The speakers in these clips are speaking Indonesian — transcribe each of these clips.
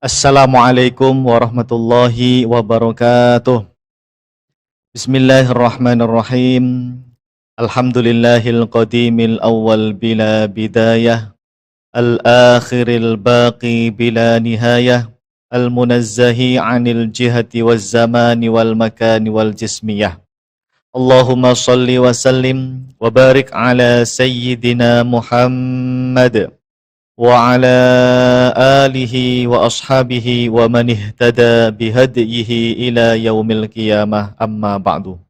Assalamualaikum warahmatullahi wabarakatuh. Bismillahirrahmanirrahim. Alhamdulillahil qadimil awwal bila bidayah, al-akhiril baqi bila nihayah, al-munazzahi 'anil jihati waz zamani wal makani wal jismiyah. Allahumma shalli wa sallim wa barik ala sayyidina Muhammad wa ala alihi wa ashabihi wa man ihtada bihadyihi ila yaumil qiyamah, amma ba'du.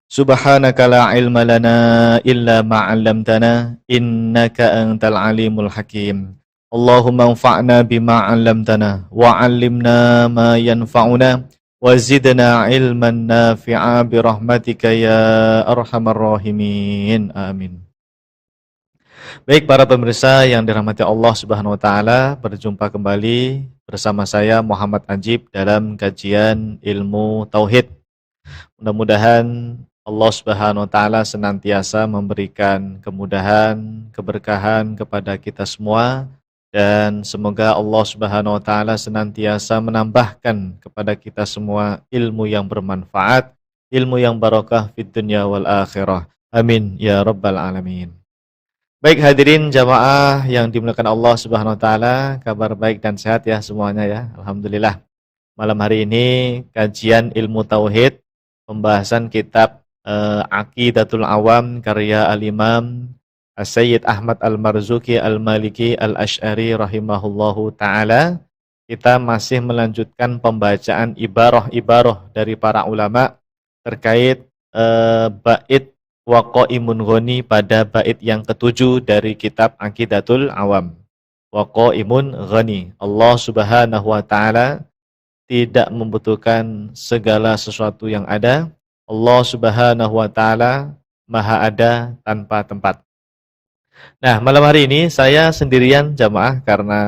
Subhanaka la ilma lana illa ma 'allamtana innaka antal alimul hakim. Allahumma anfa'na bima 'allamtana wa 'allimna ma yanfa'una wa zidna ilman nafi'a bi rahmatika ya arhamar rahimin. Amin. Baik para pemirsa yang dirahmati Allah Subhanahu wa taala, berjumpa kembali bersama saya Muhammad Anjib dalam kajian ilmu tauhid. Mudah-mudahan Allah Subhanahu wa taala senantiasa memberikan kemudahan, keberkahan kepada kita semua, dan semoga Allah Subhanahu wa taala senantiasa menambahkan kepada kita semua ilmu yang bermanfaat, ilmu yang barakah fid dunya wal akhirah. Amin ya rabbal alamin. Baik hadirin jamaah yang dimuliakan Allah Subhanahu wa taala, kabar baik dan sehat ya semuanya ya. Alhamdulillah. Malam hari ini kajian ilmu tauhid, pembahasan kitab Aqidatul Awam karya Al-Imam As-Sayyid Ahmad Al-Marzuki Al-Maliki Al-Asy'ari rahimahullahu taala. Kita masih melanjutkan pembacaan ibarah-ibarah dari para ulama terkait bait wa qaimun ghani pada bait yang ketujuh dari kitab Aqidatul Awam. Wa qaimun ghani. Allah Subhanahu wa taala tidak membutuhkan segala sesuatu yang ada. Allah Subhanahu wa taala Maha ada tanpa tempat. Nah, malam hari ini saya sendirian jamaah karena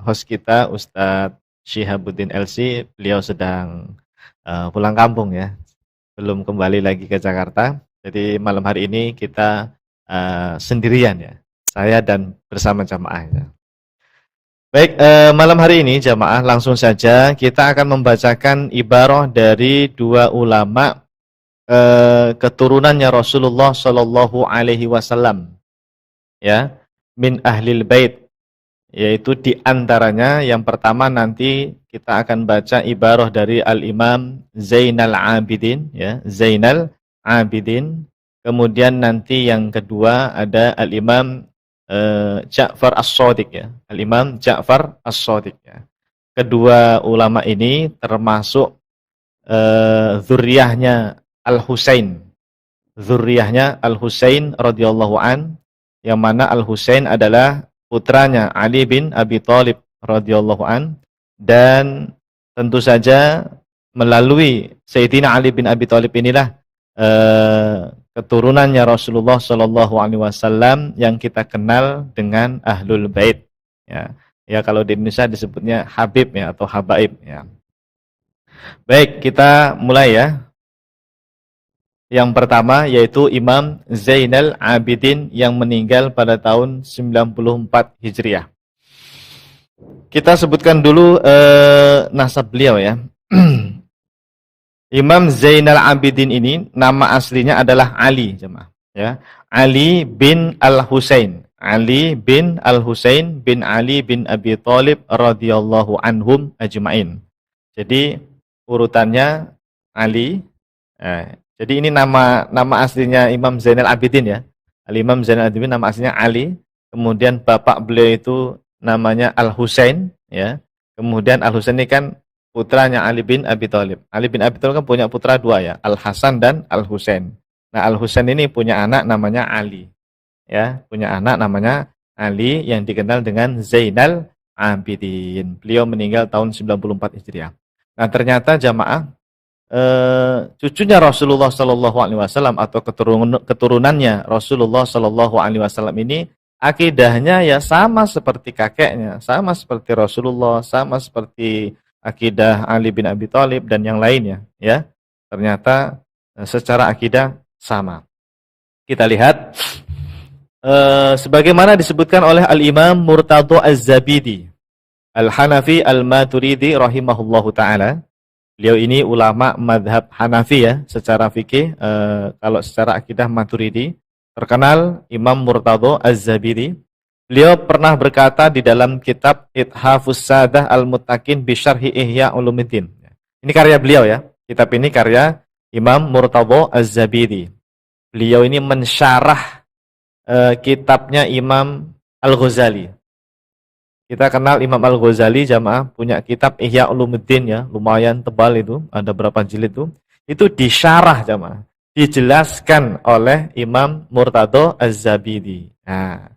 host kita Ustadz Syihabuddin LC, beliau sedang pulang kampung ya. Belum kembali lagi ke Jakarta. Jadi malam hari ini kita sendirian ya, saya dan bersama jamaahnya. Baik, malam hari ini jamaah langsung saja kita akan membacakan ibarah dari dua ulama keturunannya Rasulullah Shallallahu Alaihi Wasallam, ya, min ahlil bait, yaitu diantaranya yang pertama nanti kita akan baca ibarah dari Al-Imam Zainal Abidin, ya, Zainal Abidin. Kemudian nanti yang kedua ada Al-Imam Ja'far As-Shadiq ya. Al-Imam Ja'far As-Shadiq ya. Kedua ulama ini termasuk zuriyahnya Al-Husain. Zuriyahnya Al-Husain radhiyallahu an, yang mana Al-Husain adalah putranya Ali bin Abi Thalib radhiyallahu an, dan tentu saja melalui Sayyidina Ali bin Abi Thalib inilah keturunannya Rasulullah Shallallahu Alaihi Wasallam yang kita kenal dengan Ahlul Bait ya. Ya, kalau di Indonesia disebutnya Habib ya, atau Habaib ya. Baik, kita mulai ya. Yang pertama yaitu Imam Zainal Abidin yang meninggal pada tahun 94 Hijriah. Kita sebutkan dulu nasab beliau ya. Imam Zainal Abidin ini nama aslinya adalah Ali, jemaah, ya. Ali bin Al-Husain. Ali bin Al-Husain bin Ali bin Abi Thalib radhiyallahu anhum ajmain. Jadi urutannya Ali. Jadi ini nama aslinya Imam Zainal Abidin ya. Al-Imam Zainal Abidin nama aslinya Ali. Kemudian bapak beliau itu namanya Al-Husain, ya. Kemudian Al-Husain ini kan putranya Ali bin Abi Thalib. Ali bin Abi Thalib kan punya putra dua ya, Al-Hasan dan Al-Husain. Nah, Al-Husain ini punya anak namanya Ali. Ya, punya anak namanya Ali yang dikenal dengan Zainal Abidin. Beliau meninggal tahun 94 Hijriah. Nah, ternyata jamaah cucunya Rasulullah Shallallahu Alaihi Wasallam atau keturunannya Rasulullah Shallallahu Alaihi Wasallam ini akidahnya ya sama seperti kakeknya, sama seperti Rasulullah, sama seperti akidah Ali bin Abi Thalib dan yang lainnya ya. Ternyata secara akidah sama. Kita lihat sebagaimana disebutkan oleh Al-Imam Murtadha Az-Zabidi Al-Hanafi Al-Maturidi rahimahullahu ta'ala. Beliau ini ulama madhab Hanafi ya, secara fikih. Kalau secara akidah Maturidi. Terkenal Imam Murtadho Az-Zabidi. Beliau pernah berkata di dalam kitab Ithafus Sadah Al-Muttaqin bi Syarhi Ihya Ulumuddin. Ini karya beliau ya. Kitab ini karya Imam Murtadho Az-Zabidi. Beliau ini mensyarah kitabnya Imam Al-Ghazali. Kita kenal Imam Al-Ghazali jamaah punya kitab Ihya Ulumuddin ya, lumayan tebal itu, ada berapa jilid itu. Itu disyarah jamaah, dijelaskan oleh Imam Murtadho Az-Zabidi. Nah,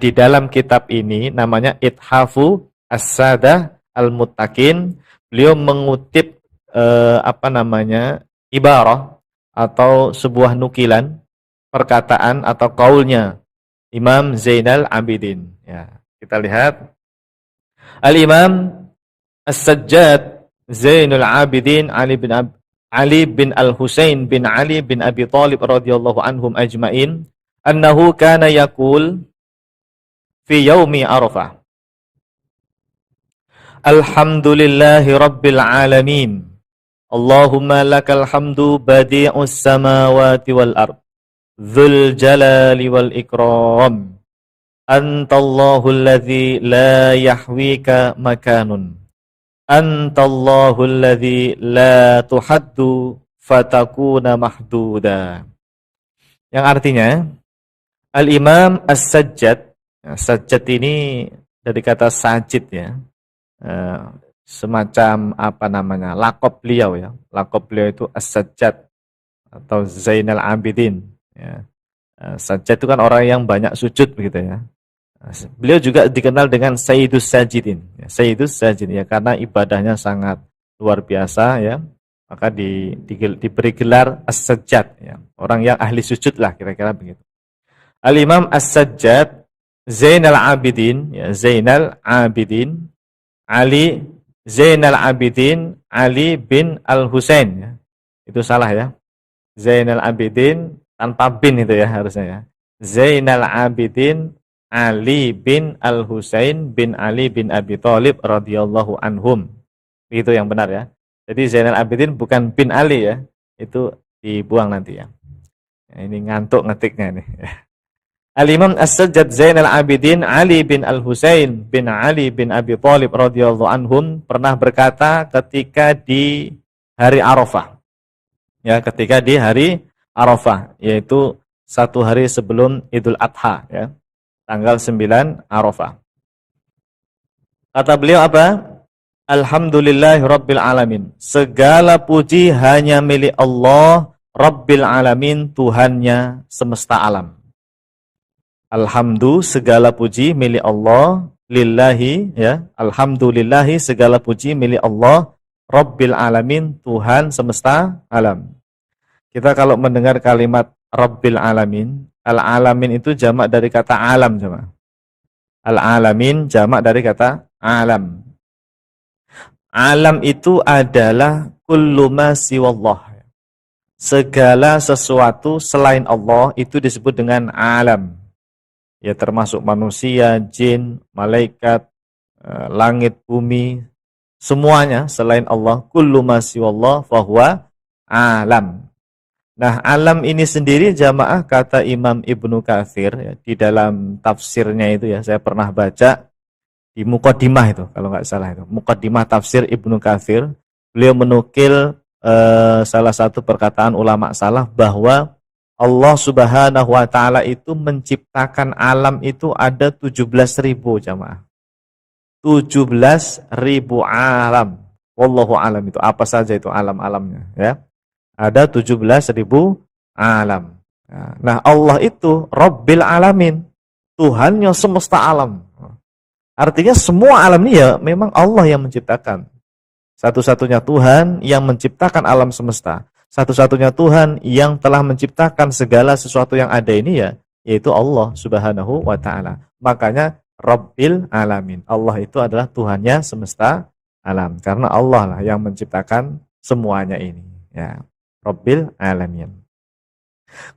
di dalam kitab ini namanya Ithafu As-Sadah Al-Muttaqin, beliau mengutip ibarah atau sebuah nukilan perkataan atau kaulnya Imam Zainal Abidin. Ya, kita lihat Al-Imam As-Sajjad Zainul Abidin Ali bin Al-Husain bin Ali bin Abi Thalib radhiyallahu anhum ajmain annahu kana yaqul fi yaumi Arafah Alhamdulillahi rabbil alamin Allahumma lakal hamdu badi'us samawati wal ard dzul jalali wal ikram Antallahul ladzi la yahwika makanun. Antallahul ladzi la tuhaddu fatakuna mahduda. Yang artinya, Al-Imam As-Sajjad. Sajjad ini dari kata sajid ya. Semacam lakop beliau ya. Lakop beliau itu As-Sajjad atau Zainal Abidin. Ya. Sajjad itu kan orang yang banyak sujud begitu ya. Beliau juga dikenal dengan Sayyidus Sajidin. Sayyidus Sajidin ya, karena ibadahnya sangat luar biasa ya. Maka diberi gelar As-Sajjad ya. Orang yang ahli sujud lah kira-kira begitu. Al-Imam As-Sajjad Zainal Abidin ya, Zainal Abidin Ali Zainal Abidin Ali bin Al-Husain ya. Itu salah ya. Zainal Abidin tanpa bin itu ya harusnya ya. Zainal Abidin Ali bin Al-Husain bin Ali bin Abi Thalib radhiyallahu anhum. Itu yang benar ya. Jadi Zainal Abidin bukan bin Ali ya. Itu dibuang nanti ya. Ini ngantuk ngetiknya nih. Al-Imam As-Sajjad Zainal Abidin Ali bin Al-Husain bin Ali bin Abi Thalib radhiyallahu anhum pernah berkata ketika di hari Arafah. Ya, ketika di hari Arafah, yaitu satu hari sebelum Idul Adha ya. Tanggal 9 Arafah. Kata beliau apa? Alhamdulillahi Rabbil Alamin. Segala puji hanya milik Allah Rabbil Alamin, Tuhannya semesta alam. Alhamdulillah, segala puji milik Allah, lillahi ya. Alhamdulillahi, segala puji milik Allah Rabbil Alamin, Tuhan semesta alam. Kita kalau mendengar kalimat Rabbil Alamin, Al-Alamin itu jamak dari kata alam jemaah. Al-Alamin jamak dari kata alam. Alam itu adalah kullu ma siwallah. Segala sesuatu selain Allah itu disebut dengan alam. Ya, termasuk manusia, jin, malaikat, langit, bumi, semuanya selain Allah. Kullu ma siwallah fahuwa alam. Nah, alam ini sendiri jamaah kata Imam Ibnu Katsir ya, di dalam tafsirnya itu ya, saya pernah baca di Muqaddimah itu, kalau nggak salah itu. Muqaddimah tafsir Ibnu Katsir, beliau menukil salah satu perkataan ulama salaf bahwa Allah Subhanahu wa taala itu menciptakan alam itu ada 17.000 jamaah. 17.000 alam. Wallahu alam itu apa saja itu alam-alamnya ya. Ada 17.000 alam. Nah, Allah itu Rabbil Alamin, Tuhannya semesta alam. Artinya semua alam ini ya memang Allah yang menciptakan. Satu-satunya Tuhan yang menciptakan alam semesta. Satu-satunya Tuhan yang telah menciptakan segala sesuatu yang ada ini ya, yaitu Allah Subhanahu wa taala. Makanya Rabbil Alamin. Allah itu adalah Tuhannya semesta alam. Karena Allah lah yang menciptakan semuanya ini. Ya. Rabbil Alamin.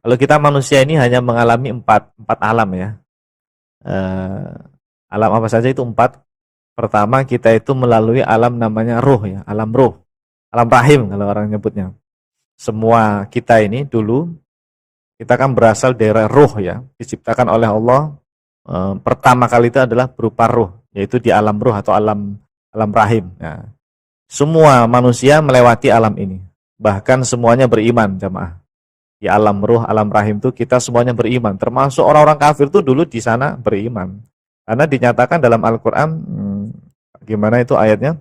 Kalau kita manusia ini hanya mengalami empat alam ya. Alam apa saja itu 4? Pertama kita itu melalui alam namanya ruh ya, alam ruh, alam rahim kalau orang nyebutnya. Semua kita ini dulu kita kan berasal dari ruh ya, diciptakan oleh Allah. Pertama kali itu adalah berupa ruh, yaitu di alam ruh atau alam rahim. Nah, semua manusia melewati alam ini. Bahkan semuanya beriman, jamaah. Di alam ruh, alam rahim itu kita semuanya beriman. Termasuk orang-orang kafir itu dulu di sana beriman. Karena dinyatakan dalam Al-Quran, gimana itu ayatnya?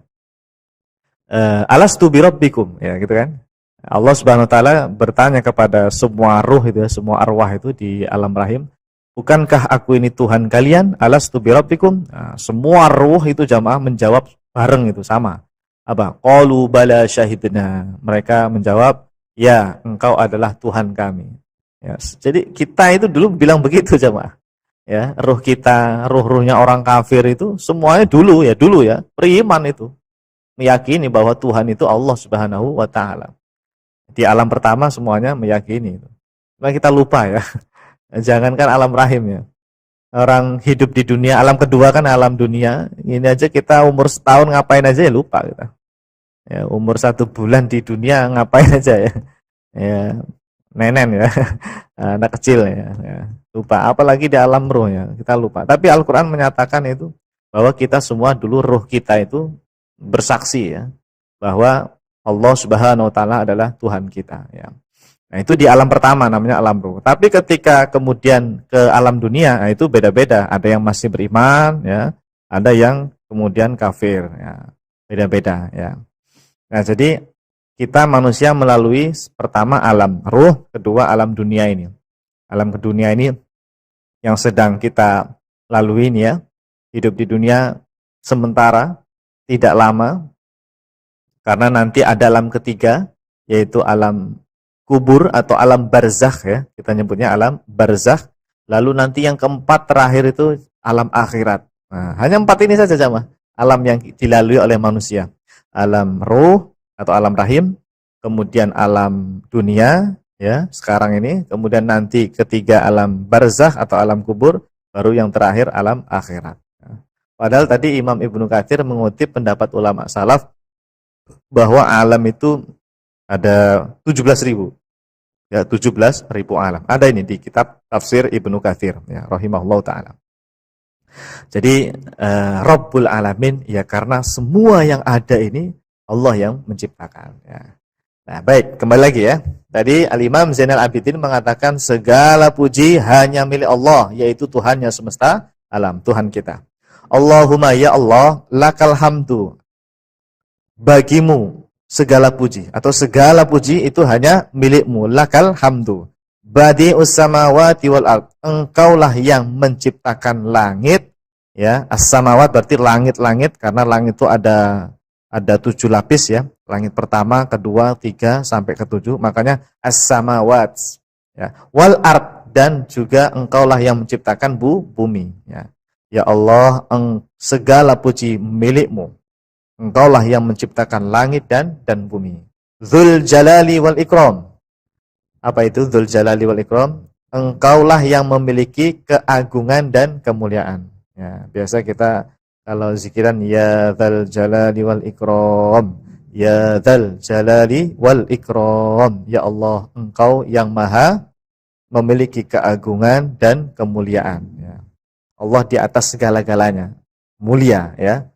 Alastu birabbikum, ya gitu kan. Allah Subhanahu wa taala bertanya kepada semua ruh itu ya, semua arwah itu di alam rahim, bukankah aku ini Tuhan kalian? Alastu birabbikum? Nah, semua ruh itu jamaah menjawab bareng itu sama. Apa? Qalu bala syahidna. Mereka menjawab, ya, engkau adalah Tuhan kami. Ya, jadi kita itu dulu bilang begitu jamaah. Ya, ruh kita, ruh-ruhnya orang kafir itu semuanya dulu ya, beriman itu. Meyakini bahwa Tuhan itu Allah Subhanahu wa taala. Di alam pertama semuanya meyakini itu. Cuma kita lupa ya. Jangankan alam rahim ya. Orang hidup di dunia, alam kedua kan alam dunia. Ini aja kita umur setahun ngapain aja ya lupa kita. Ya, umur 1 bulan di dunia ngapain aja ya. Ya, nenen ya. Anak kecil ya. Lupa. Apalagi di alam ruh ya. Kita lupa. Tapi Al-Quran menyatakan itu bahwa kita semua dulu ruh kita itu bersaksi ya. Bahwa Allah Subhanahu wa taala adalah Tuhan kita ya. Nah, itu di alam pertama namanya alam ruh. Tapi ketika kemudian ke alam dunia, nah itu beda-beda. Ada yang masih beriman ya, ada yang kemudian kafir ya. Beda-beda ya. Nah, jadi kita manusia melalui pertama alam ruh, kedua alam dunia ini. Alam ke dunia ini yang sedang kita lalui ini ya. Hidup di dunia sementara, tidak lama. Karena nanti ada alam ketiga, yaitu alam kubur atau alam barzakh ya. Kita nyebutnya alam barzakh. Lalu nanti yang keempat terakhir itu alam akhirat. Nah, hanya 4 ini saja jamaah. Alam yang dilalui oleh manusia. Alam ruh atau alam rahim, kemudian alam dunia ya, sekarang ini, kemudian nanti ketiga alam barzakh atau alam kubur, baru yang terakhir alam akhirat. Padahal tadi Imam Ibnu Katsir mengutip pendapat ulama salaf bahwa alam itu ada 17.000. Ya, 17.000 alam. Ada ini di kitab tafsir Ibnu Katsir ya, rahimahullah taala. Jadi Rabbul Alamin ya, karena semua yang ada ini Allah yang menciptakan ya. Nah, baik, kembali lagi ya. Tadi Al-Imam Zainal Abidin mengatakan segala puji hanya milik Allah, yaitu Tuhannya semesta alam, Tuhan kita. Allahumma ya Allah, lakal hamdu. Bagimu segala puji atau segala puji itu hanya milikmu, lakal hamdu. Badi'us samawati wal ard. Engkaulah yang menciptakan langit ya. As-samawat berarti langit-langit, karena langit itu ada 7 lapis ya. Langit pertama, kedua, 3 sampai ke 7. Makanya as-samawat ya. Wal ard, dan juga engkaulah yang menciptakan bumi ya. Ya Allah, segala puji milikmu. Engkaulah yang menciptakan langit dan bumi. Dzul jalali wal ikram. Apa itu Dzul jalali wal ikram? Engkaulah yang memiliki keagungan dan kemuliaan. Ya, biasa kita kalau zikiran ya dzal jalali wal ikram. Ya dzal jalali wal ikram. Ya Allah, engkau yang maha memiliki keagungan dan kemuliaan ya. Allah di atas segala-galanya. Mulia ya.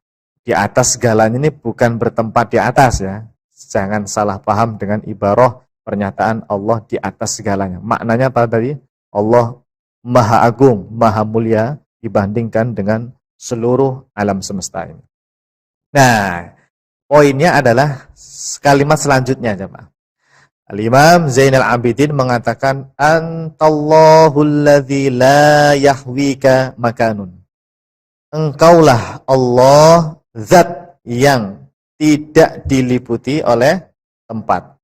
Di atas segalanya ini bukan bertempat di atas ya. Jangan salah paham dengan ibarah pernyataan Allah di atas segalanya. Maknanya apa tadi? Allah maha agung, maha mulia dibandingkan dengan seluruh alam semesta ini. Nah, poinnya adalah kalimat selanjutnya jemaah. Al-Imam Zainal Abidin mengatakan antallahul ladzi la yahwika makanun. Engkaulah Allah, zat yang tidak diliputi oleh tempat.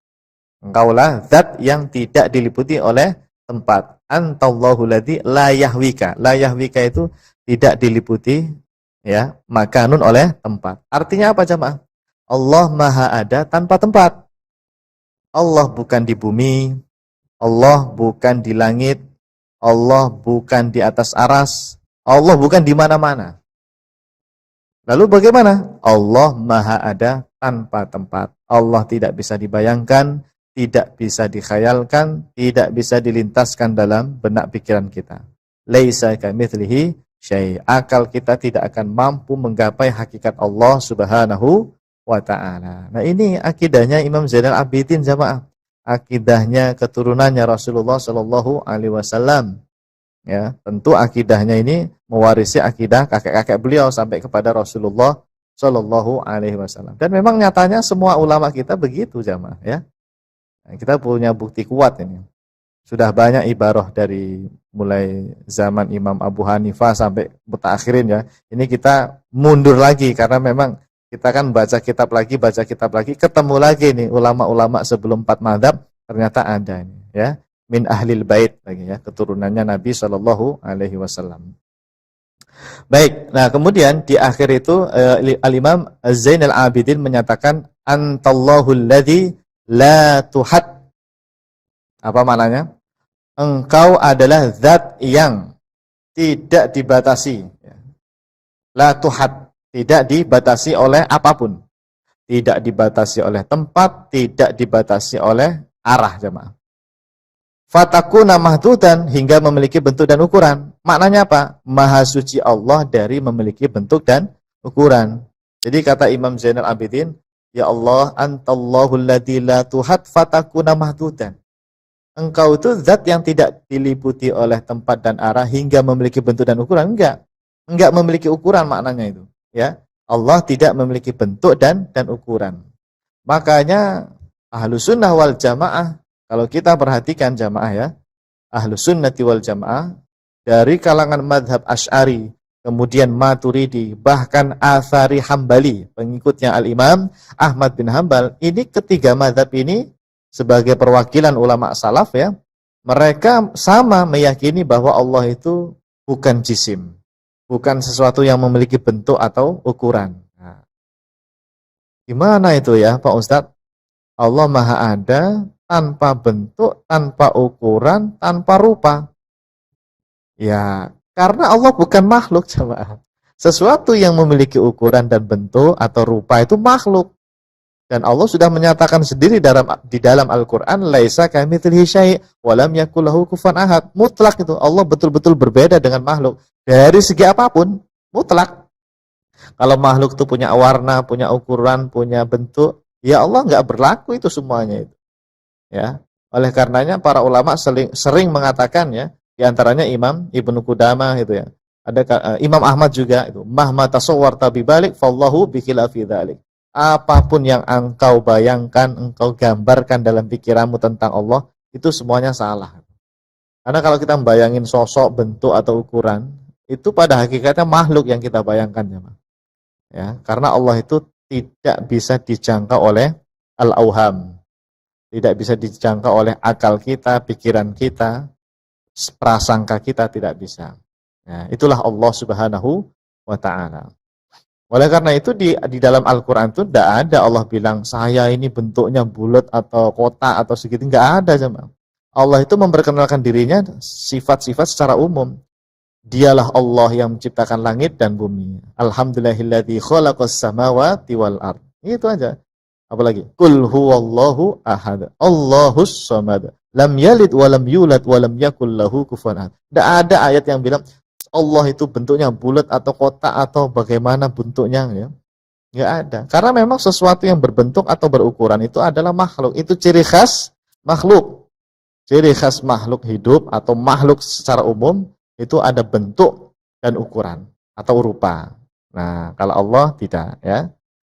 Engkaulah zat yang tidak diliputi oleh tempat. Antallahul ladzi la yahwika. La yahwika itu tidak diliputi ya, makanun oleh tempat. Artinya apa jemaah? Allah maha ada tanpa tempat. Allah bukan di bumi, Allah bukan di langit, Allah bukan di atas aras, Allah bukan di mana-mana. Lalu bagaimana? Allah Maha Ada tanpa tempat. Allah tidak bisa dibayangkan, tidak bisa dikhayalkan, tidak bisa dilintaskan dalam benak pikiran kita. Laisa kamitslihi syai'. Akal kita tidak akan mampu menggapai hakikat Allah Subhanahu wa taala. Nah, ini akidahnya Imam Zainal Abidin jamaah. Akidahnya keturunannya Rasulullah sallallahu alaihi wasallam. Ya, tentu akidahnya ini mewarisi akidah kakek-kakek beliau sampai kepada Rasulullah sallallahu alaihi wasallam. Dan memang nyatanya semua ulama kita begitu jamaah ya. Nah, kita punya bukti kuat ini. Sudah banyak ibarah dari mulai zaman Imam Abu Hanifah sampai mutakhirin ya. Ini kita mundur lagi karena memang kita kan baca kitab lagi, ketemu lagi nih ulama-ulama sebelum 4 mazhab ternyata ada ini ya. Min ahlil bait lagi ya, keturunannya Nabi sallallahu alaihi wasallam. Baik, nah kemudian di akhir itu Al-Imam Zainal Abidin menyatakan antallahul ladzi la tuhad. Apa maknanya? Engkau adalah zat yang tidak dibatasi. La tuhad, tidak dibatasi oleh apapun. Tidak dibatasi oleh tempat, tidak dibatasi oleh arah jemaah. Fatakuna mahdudan, hingga memiliki bentuk dan ukuran. Maknanya apa? Maha suci Allah dari memiliki bentuk dan ukuran. Jadi kata Imam Zainal Abidin, ya Allah, antallahul ladzi la tuhad fatakuna mahdudan. Engkau itu zat yang tidak diliputi oleh tempat dan arah hingga memiliki bentuk dan ukuran. Enggak memiliki ukuran maknanya itu, ya. Allah tidak memiliki bentuk dan ukuran. Makanya Ahlus Sunnah wal Jamaah, kalau kita perhatikan jamaah ya, Ahlus Sunnati wal Jamaah dari kalangan madhab Asy'ari, kemudian Maturidi, bahkan Athari Hambali, pengikutnya Al-Imam Ahmad bin Hambal, ini ketiga madhab ini sebagai perwakilan ulama salaf ya, mereka sama meyakini bahwa Allah itu bukan jisim, bukan sesuatu yang memiliki bentuk atau ukuran. Nah, gimana itu ya Pak Ustadz? Allah Maha Ada tanpa bentuk, tanpa ukuran, tanpa rupa. Ya, karena Allah bukan makhluk jemaah. Sesuatu yang memiliki ukuran dan bentuk atau rupa itu makhluk. Dan Allah sudah menyatakan sendiri di dalam Al-Qur'an, laisa kamitslihi syai' wa lam yakul lahu kufuwan ahad. Mutlak itu, Allah betul-betul berbeda dengan makhluk dari segi apapun, mutlak. Kalau makhluk itu punya warna, punya ukuran, punya bentuk, ya Allah enggak berlaku itu semuanya itu. Ya, oleh karenanya para ulama sering mengatakan ya, di antaranya Imam Ibnu Qudamah gitu ya. Ada Imam Ahmad juga itu, mahma tasawwarta bibalik fallahu bikhilafi dzalik. Apapun yang engkau bayangkan, engkau gambarkan dalam pikiranmu tentang Allah, itu semuanya salah. Karena kalau kita membayangin sosok, bentuk atau ukuran, itu pada hakikatnya makhluk yang kita bayangkan ya. Karena Allah itu tidak bisa dijangkau oleh al-auham. Tidak bisa dijangkau oleh akal kita, pikiran kita, prasangka kita, tidak bisa. Ya, itulah Allah Subhanahu wa ta'ala. Oleh karena itu di dalam Al-Quran itu tidak ada Allah bilang saya ini bentuknya bulat atau kotak atau segitu, nggak ada jemaah. Allah itu memperkenalkan dirinya sifat-sifat secara umum. Dialah Allah yang menciptakan langit dan bumi. Alhamdulillahilladzi khalaqas samawati wal ard. Itu aja. Apalagi? Qul huwallahu ahad. Allahus samad. Lam yalid wa lam yulad wa lam yakul lahu kufuwan ahad. Tidak ada ayat yang bilang Allah itu bentuknya bulat atau kotak atau bagaimana bentuknya ya. Enggak ada. Karena memang sesuatu yang berbentuk atau berukuran itu adalah makhluk. Itu ciri khas makhluk. Ciri khas makhluk hidup atau makhluk secara umum itu ada bentuk dan ukuran atau rupa. Nah, kalau Allah tidak ya.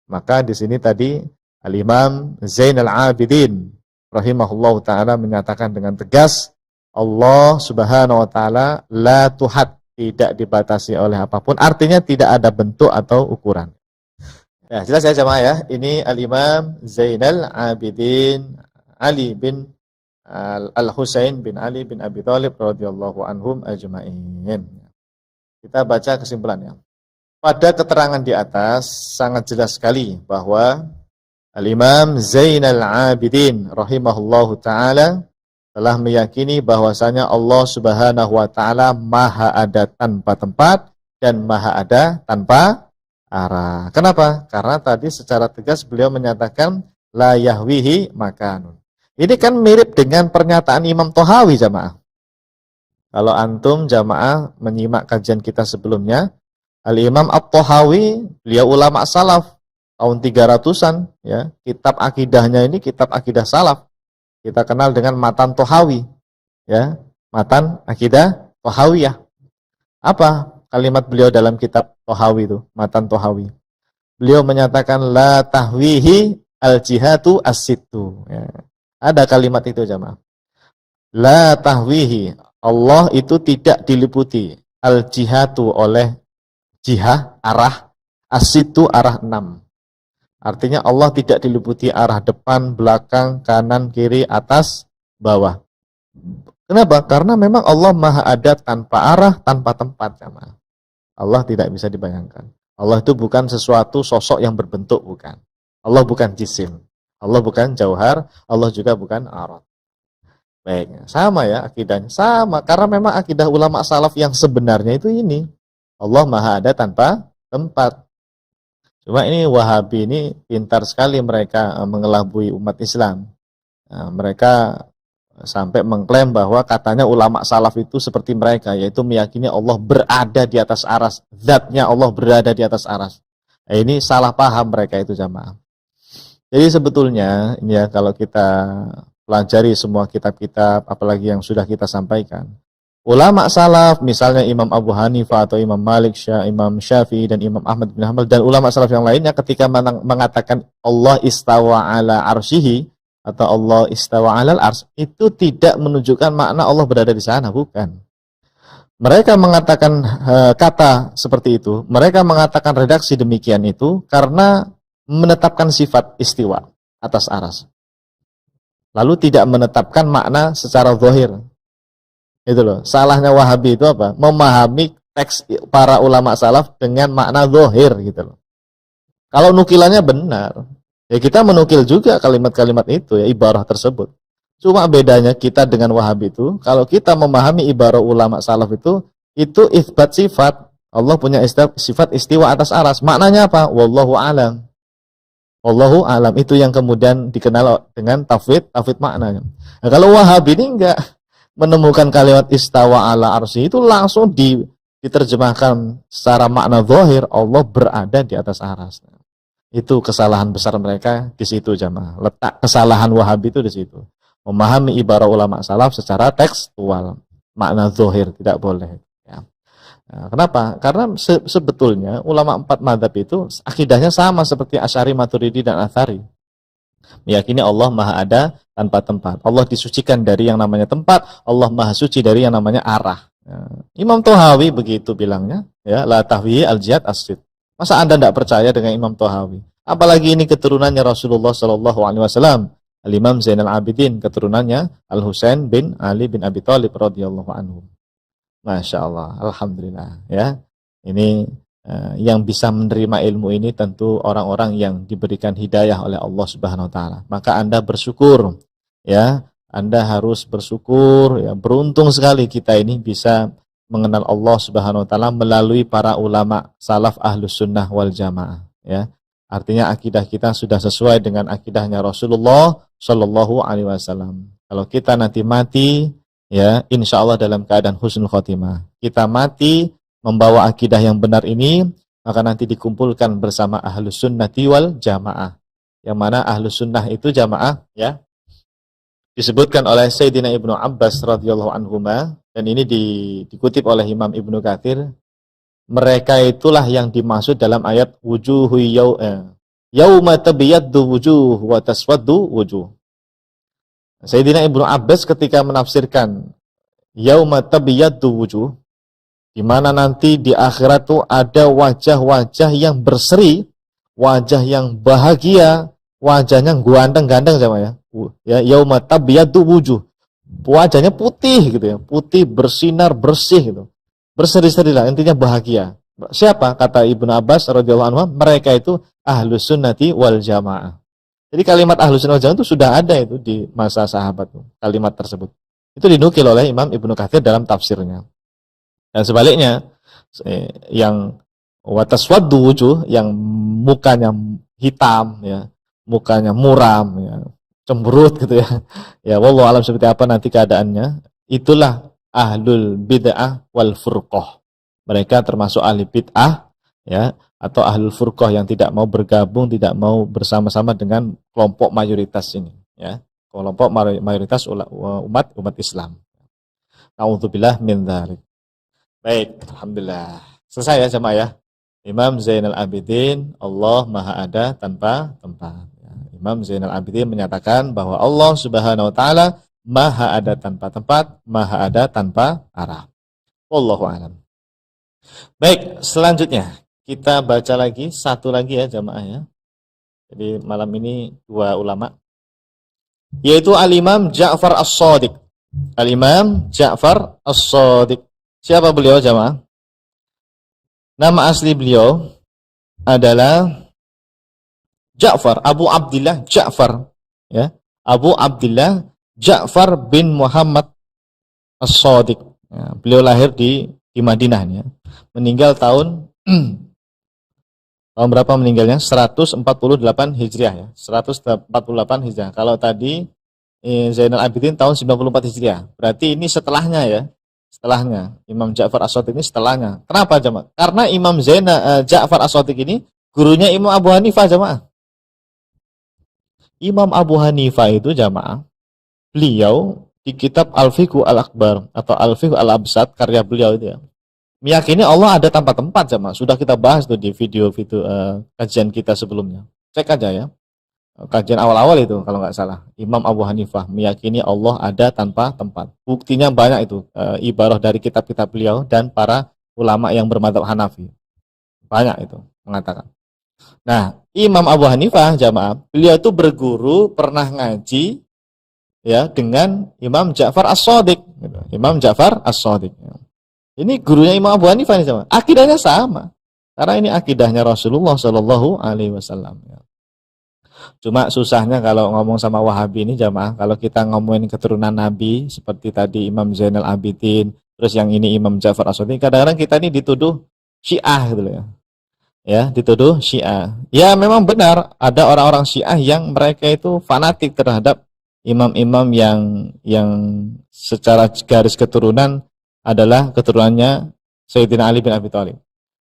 Maka di sini tadi Al-Imam Zainal Abidin rahimahullahu taala menyatakan dengan tegas, Allah Subhanahu wa taala la tuhad, tidak dibatasi oleh apapun, artinya tidak ada bentuk atau ukuran. Ya, jelas ya jemaah ya. Ini Al-Imam Zainal Abidin Ali bin Al-Husain bin Ali bin Abi Thalib radhiyallahu anhum ajma'in. Kita baca kesimpulannya. Pada keterangan di atas sangat jelas sekali bahwa Al-Imam Zainal Abidin rahimahullahu ta'ala telah meyakini bahwasanya Allah Subhanahu wa ta'ala maha ada tanpa tempat dan maha ada tanpa arah. Kenapa? Karena tadi secara tegas beliau menyatakan la yahwihi makanun. Ini kan mirip dengan pernyataan Imam Tohawi jamaah. Kalau antum jamaah menyimak kajian kita sebelumnya, Al-Imam At-Tohawi, beliau ulama salaf tahun 300-an ya. Kitab akidahnya ini kitab akidah salaf. Kita kenal dengan Matan Tohawi ya. Matan akidah Tohawiyah. Apa kalimat beliau dalam kitab Tohawi itu, Matan Tohawi? Beliau menyatakan la tahwihi al-jihatu as-sittu ya. Ada kalimat itu jamaah. La tahwihi, Allah itu tidak diliputi al-jihatu oleh jihah, arah, as-sittu arah 6. Artinya Allah tidak diliputi arah depan, belakang, kanan, kiri, atas, bawah. Kenapa? Karena memang Allah Maha ada tanpa arah, tanpa tempat jamaah. Allah tidak bisa dibayangkan. Allah itu bukan sesuatu sosok yang berbentuk, bukan. Allah bukan jisim. Allah bukan jauhar, Allah juga bukan arad. Baik, sama ya akidahnya, sama. Karena memang akidah ulama salaf yang sebenarnya itu ini. Allah Maha ada tanpa tempat. Cuma ini Wahabi ini pintar sekali mereka mengelabui umat Islam. Nah, mereka sampai mengklaim bahwa katanya ulama salaf itu seperti mereka, yaitu meyakini Allah berada di atas aras. Zatnya Allah berada di atas aras. Nah, ini salah paham mereka itu jamaah. Jadi sebetulnya ini ya kalau kita pelajari semua kitab-kitab apalagi yang sudah kita sampaikan, ulama salaf misalnya Imam Abu Hanifah atau Imam Malik, Imam Syafi'i dan Imam Ahmad bin Hanbal dan ulama salaf yang lainnya ketika mengatakan Allah istawa ala arsyihi atau Allah istawa alal ars, itu tidak menunjukkan makna Allah berada di sana, bukan. Mereka mengatakan kata seperti itu, mereka mengatakan redaksi demikian itu karena menetapkan sifat istiwa atas aras. Lalu tidak menetapkan makna secara zahir. Itu loh. Salahnya Wahabi itu apa? Memahami teks para ulama salaf dengan makna zahir gitu loh. Kalau nukilannya benar, ya kita menukil juga kalimat-kalimat itu ya, ibarah tersebut. Cuma bedanya kita dengan Wahabi itu, kalau kita memahami ibarah ulama salaf itu itsbat sifat. Allah punya sifat istiwa atas aras. Maknanya apa? Wallahu a'lam. Wallahu alam, itu yang kemudian dikenal dengan tafwid maknanya. Nah, kalau Wahabi ini enggak menemukan kalimat istawa ala arsy itu langsung diterjemahkan secara makna zahir Allah berada di atas aras. Itu kesalahan besar mereka di situ jamaah. Letak kesalahan Wahabi itu di situ. Memahami ibarah ulama salaf secara tekstual, makna zahir tidak boleh. Ya. Nah, kenapa? Karena sebetulnya ulama 4 mazhab itu akidahnya sama seperti Asy'ari, Maturidi dan Atsari. Meyakini Allah Maha ada tanpa tempat. Allah disucikan dari yang namanya tempat, Allah Maha suci dari yang namanya arah. Ya. Imam Tohawi begitu bilangnya, ya, la tahwi al-jihad as-sid. Masa Anda tidak percaya dengan Imam Tohawi? Apalagi ini keturunannya Rasulullah sallallahu alaihi wasallam, Al-Imam Zainal Abidin, keturunannya Al-Husain bin Ali bin Abi Thalib radhiyallahu anhu. Masya Allah, alhamdulillah ya. Ini yang bisa menerima ilmu ini tentu orang-orang yang diberikan hidayah oleh Allah Subhanahu wa taala. Maka Anda bersyukur ya. Anda harus bersyukur ya. Beruntung sekali kita ini bisa mengenal Allah Subhanahu wa taala melalui para ulama salaf ahlus sunnah wal jamaah ya. Artinya akidah kita sudah sesuai dengan akidahnya Rasulullah Shallallahu alaihi wasallam. Kalau kita nanti mati ya, insya Allah dalam keadaan husnul khotimah. Kita mati membawa akidah yang benar ini, maka nanti dikumpulkan bersama ahlus sunnati wal jamaah. Yang mana ahlus sunnah itu jamaah ya, disebutkan oleh Sayyidina Ibnu Abbas radhiyallahu anhuma, dan ini dikutip oleh Imam Ibnu Katsir. Mereka itulah yang dimaksud dalam ayat wujuhu yauma tabyaddu wujuh wa taswaddu wujuh. Sayyidina Ibnu Abbas ketika menafsirkan yauma tabyaddu wujuh, di mana nanti di akhirat itu ada wajah-wajah yang berseri, wajah yang bahagia, wajahnya ganteng-ganteng sama ya. Ya, yauma tabyaddu wujuh. Wajahnya putih gitu ya, putih bersinar bersih gitu. Berseri-seri lah, intinya bahagia. Siapa? Kata Ibnu Abbas radhiyallahu anhu, mereka itu ahlus sunnati wal jamaah. Jadi kalimat ahlus sunnah wal jamaah itu sudah ada itu di masa sahabat, kalimat tersebut. Itu dinukil oleh Imam Ibnu Katsir dalam tafsirnya. Dan sebaliknya, yang wa taswaddu wujuh, yang mukanya hitam ya, mukanya muram ya, cemberut gitu ya. Ya wallahu alam seperti apa nanti keadaannya. Itulah ahlul bid'ah wal furqah. Mereka termasuk ahli bid'ah ya, atau ahlul furqah yang tidak mau bergabung, tidak mau bersama-sama dengan kelompok mayoritas ini ya. Kelompok mayoritas umat Islam. Nauzubillah min dzalik. Baik, alhamdulillah. Selesai ya jemaah ya. Imam Zainal Abidin, Allah Maha Ada tanpa tempat. Imam Zainal Abidin menyatakan bahwa Allah Subhanahu wa taala Maha Ada tanpa tempat, Maha Ada tanpa arah. Wallahu a'lam. Baik, selanjutnya kita baca lagi satu lagi ya jemaah ya. Jadi malam ini dua ulama, yaitu Al-Imam Ja'far As-Shadiq. Al-Imam Ja'far As-Shadiq. Siapa beliau jemaah? Nama asli beliau adalah Ja'far, Abu Abdillah Ja'far ya. Abu Abdillah Ja'far bin Muhammad As-Shadiq. Ya, beliau lahir di Madinah ya. Meninggal tahun tahun berapa meninggalnya? 148 Hijriah ya. 148 Hijriah. Kalau tadi Zainal Abidin tahun 94 Hijriah. Berarti ini setelahnya ya. Setelahnya. Imam Ja'far As-Shadiq ini setelahnya. Kenapa jemaah? Karena Imam Ja'far As-Shadiq ini gurunya Imam Abu Hanifah jemaah. Imam Abu Hanifah itu jemaah, beliau di kitab Al-Fiqh Al-Akbar atau Al-Fiqh Al-Absat karya beliau itu ya, meyakini Allah ada tanpa tempat jemaah. Sudah kita bahas tuh di video-video kajian kita sebelumnya. Cek aja ya. Kajian awal-awal itu kalau nggak salah. Imam Abu Hanifah meyakini Allah ada tanpa tempat. Buktinya banyak itu, ibarah dari kitab-kitab beliau dan para ulama yang bermadzhab Hanafi. Banyak itu mengatakan. Nah, Imam Abu Hanifah jamaah, beliau itu berguru, pernah ngaji ya dengan Imam Ja'far As-Shadiq. Imam Ja'far As-Shadiq. Ini gurunya Imam Abu Hanifah ini jamaah. Akidahnya sama. Karena ini akidahnya Rasulullah Shallallahu alaihi wasallam. Cuma susahnya kalau ngomong sama Wahabi ini jamaah, kalau kita ngomongin keturunan Nabi seperti tadi Imam Zainal Abidin, terus yang ini Imam Ja'far As-Shadiq, kadang-kadang kita ini dituduh Syiah gitu ya. Ya, dituduh Syiah. Ya memang benar ada orang-orang Syiah yang mereka itu fanatik terhadap imam-imam yang secara garis keturunan adalah keturunannya Sayyidina Ali bin Abi Thalib.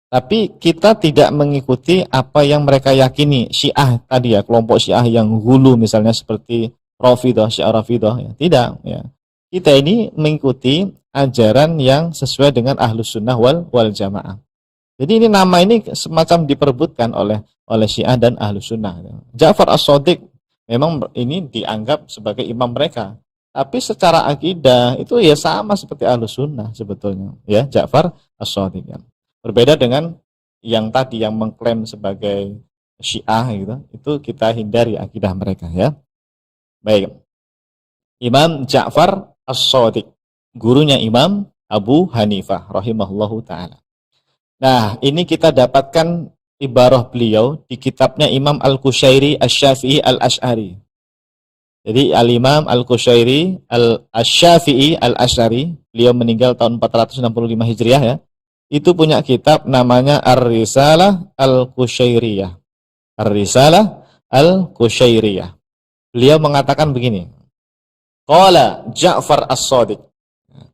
Tapi kita tidak mengikuti apa yang mereka yakini Syiah tadi ya, kelompok Syiah yang hulu misalnya seperti Rafidhah, Syiah Rafidhah ya. Tidak ya. Kita ini mengikuti ajaran yang sesuai dengan Ahlus Sunnah wal Jamaah. Jadi ini nama ini semacam diperebutkan oleh Syiah dan Ahlus Sunnah. Ja'far As-Shadiq memang ini dianggap sebagai imam mereka. Tapi secara akidah itu ya sama seperti Ahlus Sunnah sebetulnya. Ya, Ja'far As-Shadiq. Ya. Berbeda dengan yang tadi yang mengklaim sebagai Syiah gitu. Itu kita hindari akidah mereka ya. Baik. Imam Ja'far As-Shadiq, gurunya Imam Abu Hanifah rahimahullahu taala. Nah, ini kita dapatkan ibarah beliau di kitabnya Imam Al-Qushairi Asy-Syafi'i Al-Asy'ari. Jadi Al-Imam Al-Qushairi Asy-Syafi'i Al-Asy'ari, beliau meninggal tahun 465 Hijriah ya. Itu punya kitab namanya Ar-Risalah Al-Qushairiyah. Ar-Risalah Al-Qushairiyah. Beliau mengatakan begini. Qala Ja'far As-Shadiq.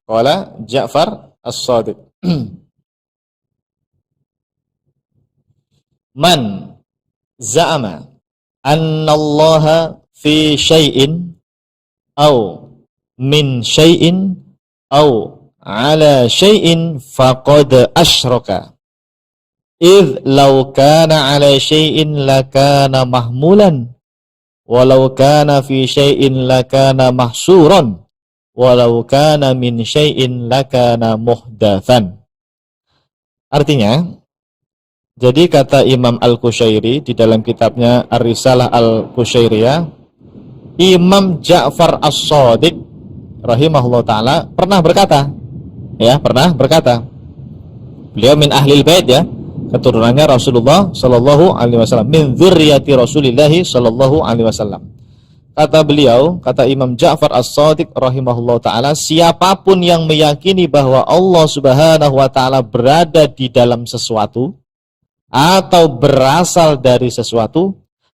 Qala Ja'far As-Shadiq. Man za'ama annallaha fi syai'in au min syai'in au ala syai'in faqad asyraka idh law kana ala syai'in lakana mahmulan walau kana fi syai'in lakana mahsuran walau kana min syai'in lakana muhdatsan. Artinya, jadi kata Imam Al-Qushairi di dalam kitabnya Ar-Risalah Al-Qushairiyah, Imam Ja'far As-Shadiq rahimahullah ta'ala pernah berkata, beliau min ahlil bait ya, keturunannya Rasulullah sallallahu alaihi wasallam, min dzurriyyati Rasulillah sallallahu alaihi wasallam. Kata beliau, kata Imam Ja'far As-Shadiq rahimahullah ta'ala, siapapun yang meyakini bahwa Allah Subhanahu wa ta'ala berada di dalam sesuatu, atau berasal dari sesuatu,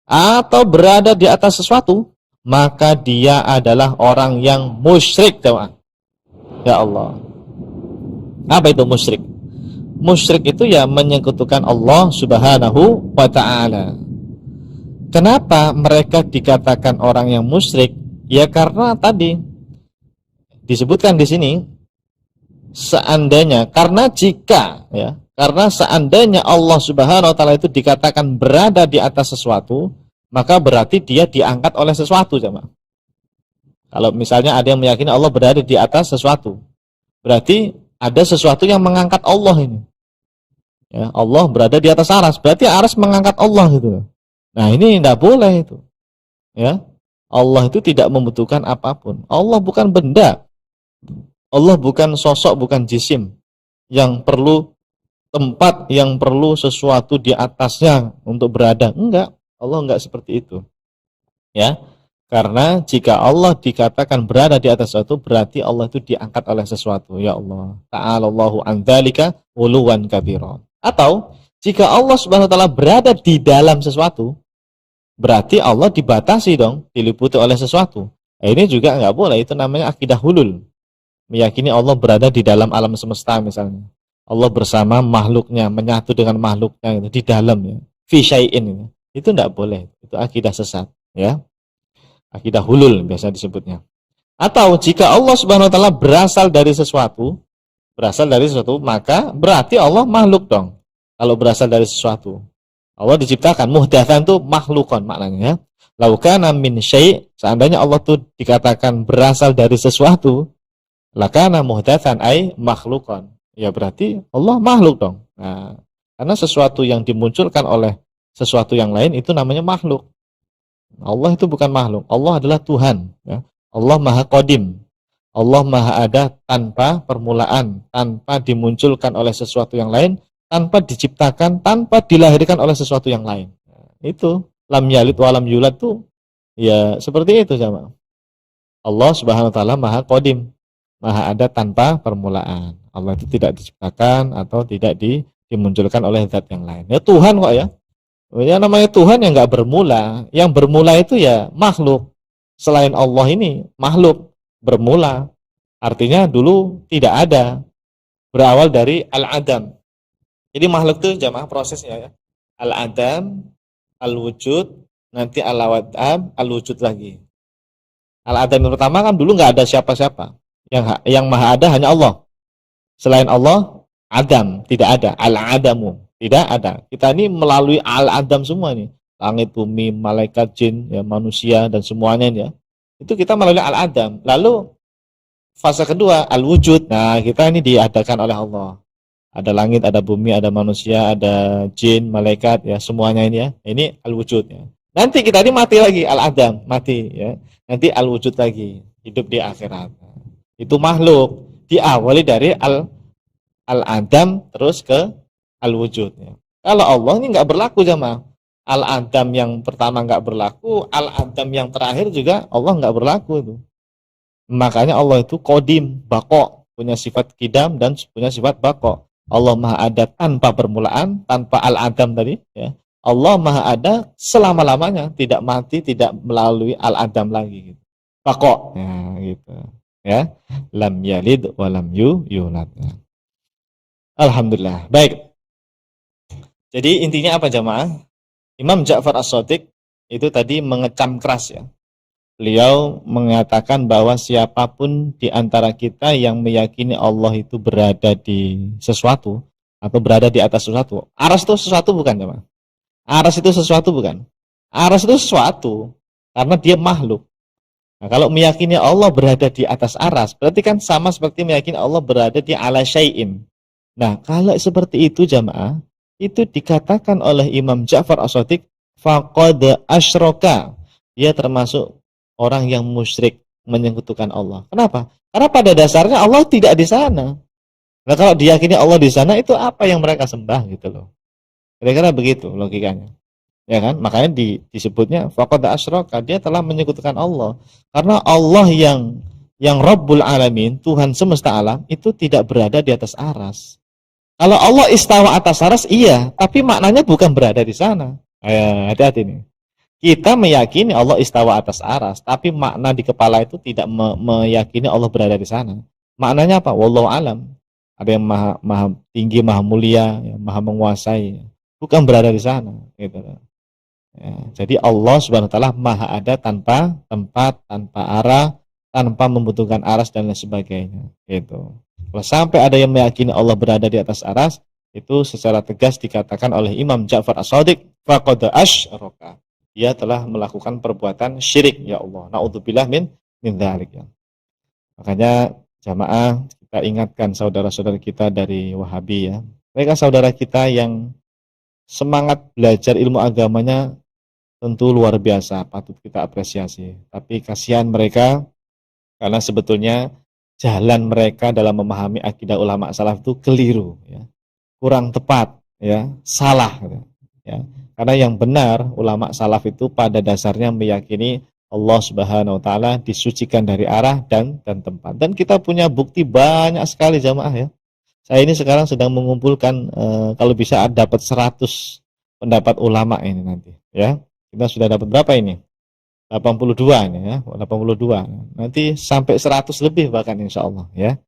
atau berada di atas sesuatu, maka dia adalah orang yang musyrik, jemaah. Ya Allah. Apa itu musyrik? Musyrik itu ya menyekutukan Allah Subhanahu wa ta'ala. Kenapa mereka dikatakan orang yang musyrik? Ya karena tadi disebutkan di sini, seandainya, karena seandainya Allah Subhanahu wa ta'ala itu dikatakan berada di atas sesuatu, maka berarti dia diangkat oleh sesuatu, jemaah. Kalau misalnya ada yang meyakini Allah berada di atas sesuatu, berarti ada sesuatu yang mengangkat Allah ini. Ya, Allah berada di atas aras, berarti aras mengangkat Allah gitu. Nah, ini tidak boleh itu. Ya. Allah itu tidak membutuhkan apapun. Allah bukan benda. Allah bukan sosok, bukan jisim yang perlu tempat, yang perlu sesuatu di atasnya untuk berada. Enggak, Allah enggak seperti itu. Ya. Karena jika Allah dikatakan berada di atas sesuatu, berarti Allah itu diangkat oleh sesuatu. Ya Allah, ta'alallahu an dzalika uluwan kabira. Atau jika Allah Subhanahu wa taala berada di dalam sesuatu, berarti Allah dibatasi dong, diliputi oleh sesuatu. Nah, ini juga enggak boleh, itu namanya akidah hulul. Meyakini Allah berada di dalam alam semesta misalnya. Allah bersama makhluknya, menyatu dengan makhluknya di dalamnya. Fi syai'in. Itu enggak boleh. Itu akidah sesat, ya. Akidah hulul biasa disebutnya. Atau jika Allah Subhanahu wa taala berasal dari sesuatu, maka berarti Allah makhluk dong. Kalau berasal dari sesuatu. Allah diciptakan, muhdatsan itu makhlukon maknanya. Lau kana min syai', seandainya Allah itu dikatakan berasal dari sesuatu, lakana muhdatsan ai makhlukon. Ya berarti Allah makhluk dong. Nah, karena sesuatu yang dimunculkan oleh sesuatu yang lain itu namanya makhluk. Allah itu bukan makhluk. Allah adalah Tuhan. Ya. Allah Maha Qadim. Allah Maha ada tanpa permulaan, tanpa dimunculkan oleh sesuatu yang lain, tanpa diciptakan, tanpa dilahirkan oleh sesuatu yang lain. Itu lam yalid wa lam yulad tuh ya seperti itu sama. Allah Subhanahu wa taala Maha Qadim, Maha ada tanpa permulaan. Allah itu tidak diciptakan atau tidak dimunculkan oleh zat yang lain. Ya Tuhan kok ya. Ya namanya Tuhan yang nggak bermula. Yang bermula itu ya makhluk. Selain Allah ini makhluk bermula. Artinya dulu tidak ada. Berawal dari al-adam. Jadi makhluk itu jamaah prosesnya ya. Al-adam, al-wujud, nanti al-awadam, al-wujud lagi. Al-adam yang pertama kan dulu nggak ada siapa-siapa. Yang maha ada hanya Allah. Selain Allah, adam, tidak ada. Al-adamu. Tidak ada. Kita ini melalui al-adam semua nih. Langit, bumi, malaikat, jin, ya, manusia, dan semuanya ya. Itu kita melalui al-adam. Lalu fase kedua, al-wujud. Nah, kita ini diadakan oleh Allah. Ada langit, ada bumi, ada manusia, ada jin, malaikat, ya semuanya ini ya. Ini al-wujud ya. Nanti kita ini mati lagi, al-adam, mati ya. Nanti al-wujud lagi, hidup di akhirat. Itu makhluk. Diawali dari al-adam terus ke al-wujud ya. Kalau Allah ini nggak berlaku jamaah. Al-adam yang pertama nggak berlaku, al-adam yang terakhir juga Allah nggak berlaku itu. Makanya Allah itu qadim, baqo, punya sifat qidam dan punya sifat baqo. Allah Maha ada tanpa permulaan, tanpa al-adam tadi ya. Allah Maha ada selama-lamanya, tidak mati, tidak melalui al-adam lagi gitu. Baqo ya gitu. Ya. Lam yalid wa lam yulad. Alhamdulillah. Baik. Jadi intinya apa jamaah? Imam Ja'far As-Shadiq itu tadi mengecam keras ya. Beliau mengatakan bahwa siapapun di antara kita yang meyakini Allah itu berada di sesuatu atau berada di atas sesuatu. Aras itu sesuatu bukan jamaah? Aras itu sesuatu bukan? Aras itu sesuatu karena dia makhluk. Nah, kalau meyakini Allah berada di atas aras, berarti kan sama seperti meyakini Allah berada di ala syai'in. Nah, kalau seperti itu jamaah, itu dikatakan oleh Imam Ja'far As-Shadiq faqad asyraka. Dia termasuk orang yang musyrik, menyekutukan Allah. Kenapa? Karena pada dasarnya Allah tidak di sana. Nah, kalau diyakini Allah di sana, itu apa yang mereka sembah gitu loh. Kira-kira begitu logikanya. Ya kan? Makanya disebutnya faqad asyraka, dia telah menyekutukan Allah. Karena Allah yang Rabbul Alamin, Tuhan semesta alam, itu tidak berada di atas aras. Kalau Allah istawa atas aras, iya, tapi maknanya bukan berada di sana. Hati-hati nih. Kita meyakini Allah istawa atas aras, tapi makna di kepala itu tidak meyakini Allah berada di sana. Maknanya apa? Wallahu alam. Ada yang maha tinggi, maha mulia, ya, maha menguasai, bukan berada di sana. Gitu. Ya, jadi Allah Subhanahu Wa Taala maha ada tanpa tempat, tanpa arah, tanpa membutuhkan aras dan lain sebagainya. Gitu. Kalau sampai ada yang meyakini Allah berada di atas aras, itu secara tegas dikatakan oleh Imam Ja'far As-Shadiq, faqad asyraka. Dia telah melakukan perbuatan syirik, ya Allah. Na'udzubillah min dzalik, ya. Makanya jamaah, kita ingatkan saudara-saudara kita dari Wahabi, ya. Mereka saudara kita yang semangat belajar ilmu agamanya tentu luar biasa, patut kita apresiasi. Tapi kasihan mereka karena sebetulnya jalan mereka dalam memahami akidah ulama salaf itu keliru, ya. Kurang tepat, ya, salah, ya. Karena yang benar ulama salaf itu pada dasarnya meyakini Allah Subhanahu Wa Taala disucikan dari arah dan tempat. Dan kita punya bukti banyak sekali jamaah, ya. Saya ini sekarang sedang mengumpulkan kalau bisa dapat 100 pendapat ulama ini nanti, ya. Kita sudah dapat berapa ini? 82 ini, ya, 82. Nanti sampai 100 lebih bahkan insya Allah, ya.